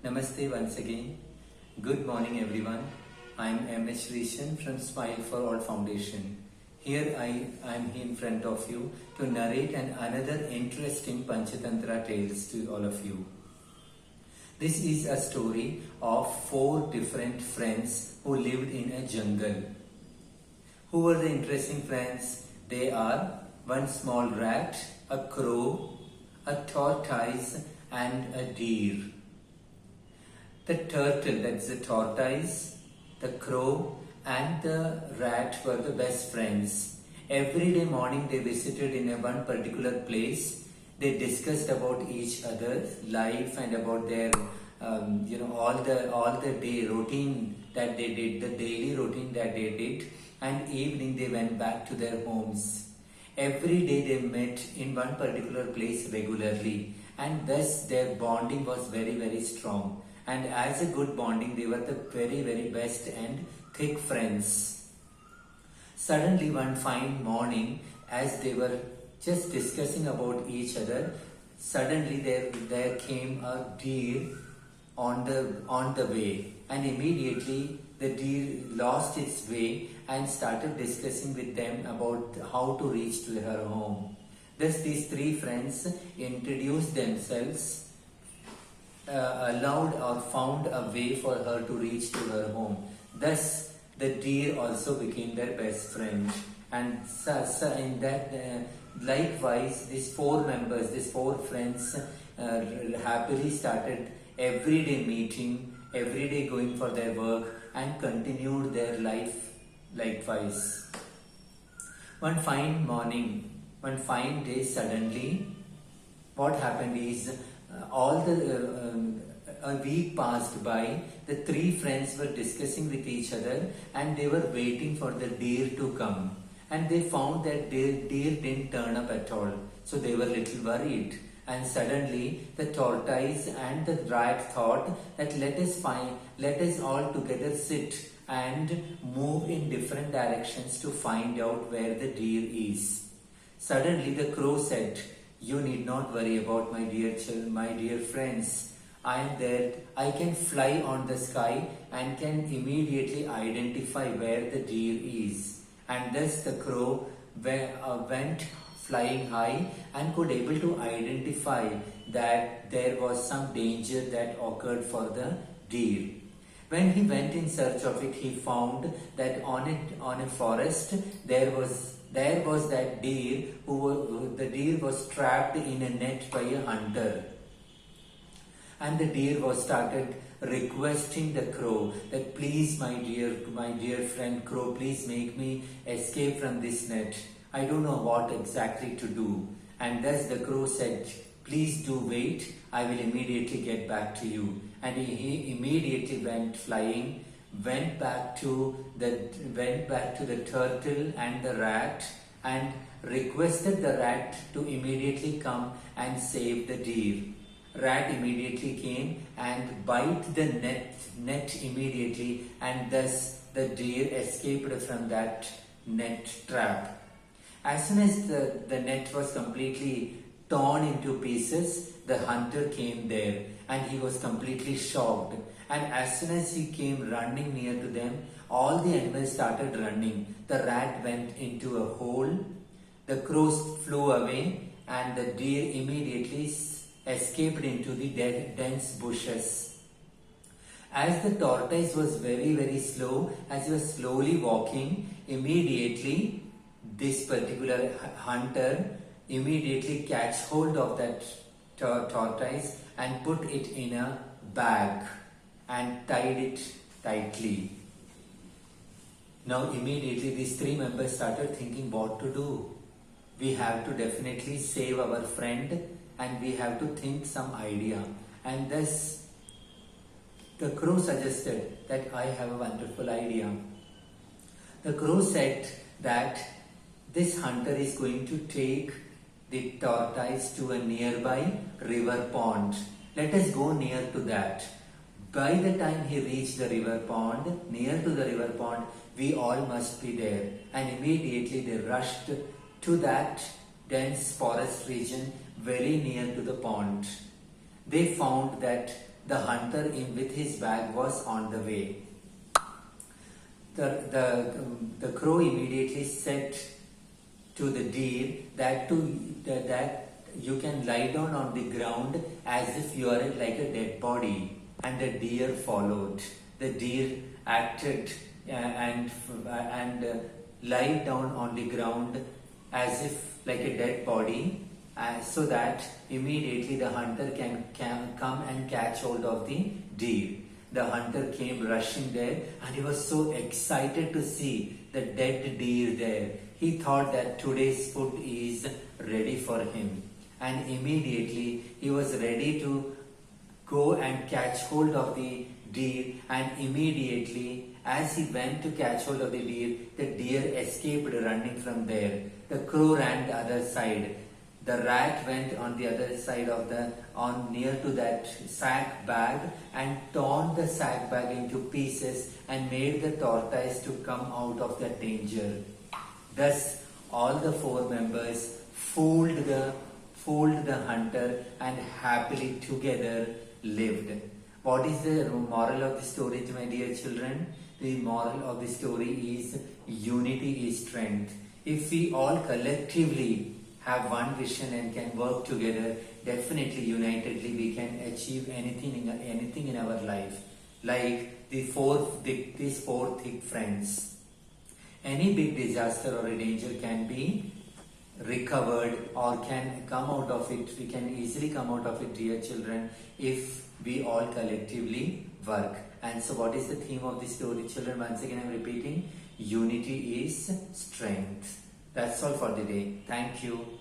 Namaste once again. Good morning everyone. I am M.H. Rishan from Smile for All Foundation. Here I am in front of you to narrate another interesting Panchatantra tales to all of you. This is a story of 4 different friends who lived in a jungle. Who were the interesting friends? They are one small rat, a crow, a tortoise and a deer. The turtle, that's the tortoise, the crow and the rat were the best friends. Every day morning they visited in one particular place. They discussed about each other's life and about their all the day routine that they did, the daily routine that they did, and evening they went back to their homes. Every day they met in one particular place regularly, and thus their bonding was very strong. And as a good bonding, they were the very best and thick friends. Suddenly one fine morning, as they were just discussing about each other, suddenly there came a deer on the way, and immediately the deer lost its way and started discussing with them about how to reach to her home. Thus these 3 friends introduced themselves, allowed or found a way for her to reach to her home. Thus the deer also became their best friend, and in that likewise these 4 members, these 4 friends happily started everyday meeting, everyday going for their work, and continued their life likewise. One fine morning, one fine day, suddenly what happened is a week passed by. The 3 friends were discussing with each other and they were waiting for the deer to come, and they found that deer didn't turn up at all, so they were little worried. And suddenly the tortoise and the rat thought that let us all together sit and move in different directions to find out where the deer is. Suddenly the crow said, "You need not worry about my dear friends. I am there. I can fly on the sky and can immediately identify where the deer is." And thus the crow went flying high and could able to identify that there was some danger that occurred for the deer. When he went in search of it, he found that on a forest there was that deer the deer was trapped in a net by a hunter. And the deer was started requesting the crow that, "Please, my dear friend crow, please make me escape from this net. I don't know what exactly to do." And thus the crow said, "Please do wait. I will immediately get back to you." And he immediately went flying, went back to the turtle and the rat, and requested the rat to immediately come and save the deer. Rat immediately came and bite the net immediately, and thus the deer escaped from that net trap. As soon as the net was completely torn into pieces, the hunter came there and he was completely shocked. And as soon as he came running near to them, all the animals started running. The rat went into a hole, the crows flew away, and the deer immediately escaped into the dense bushes. As the tortoise was very slow, as he was slowly walking, immediately this particular hunter immediately catch hold of that tortoise and put it in a bag and tied it tightly. Now immediately these 3 members started thinking what to do. We have to definitely save our friend and we have to think some idea. And thus the crow suggested that I have a wonderful idea. The crow said that this hunter is going to take the tortoise to a nearby river pond. Let us go near to that. By the time he reached the river pond, near to the river pond, we all must be there. And immediately they rushed to that dense forest region very near to the pond. They found that the hunter with his bag was on the way. The crow immediately said to the deer that you can lie down on the ground as if you are like a dead body, and the deer followed. The deer acted and lie down on the ground as if like a dead body, so that immediately the hunter can come and catch hold of the deer. The hunter came rushing there, and he was so excited to see the dead deer there. He thought that today's food is ready for him, and immediately he was ready to go and catch hold of the deer, and immediately as he went to catch hold of the deer escaped running from there. The crow ran the other side. The rat went on the other side of near to that sack bag and torn the sack bag into pieces and made the tortoise to come out of that danger. Thus, all the four members fooled the hunter and happily together lived. What is the moral of the story, my dear children? The moral of the story is unity is strength. If we all collectively have one vision and can work together, definitely unitedly we can achieve anything in our life. Like these four thick friends. Any big disaster or a danger can be recovered or can come out of it. We can easily come out of it, dear children, if we all collectively work. And so what is the theme of the story, children? Once again I am repeating, unity is strength. That's all for the day. Thank you.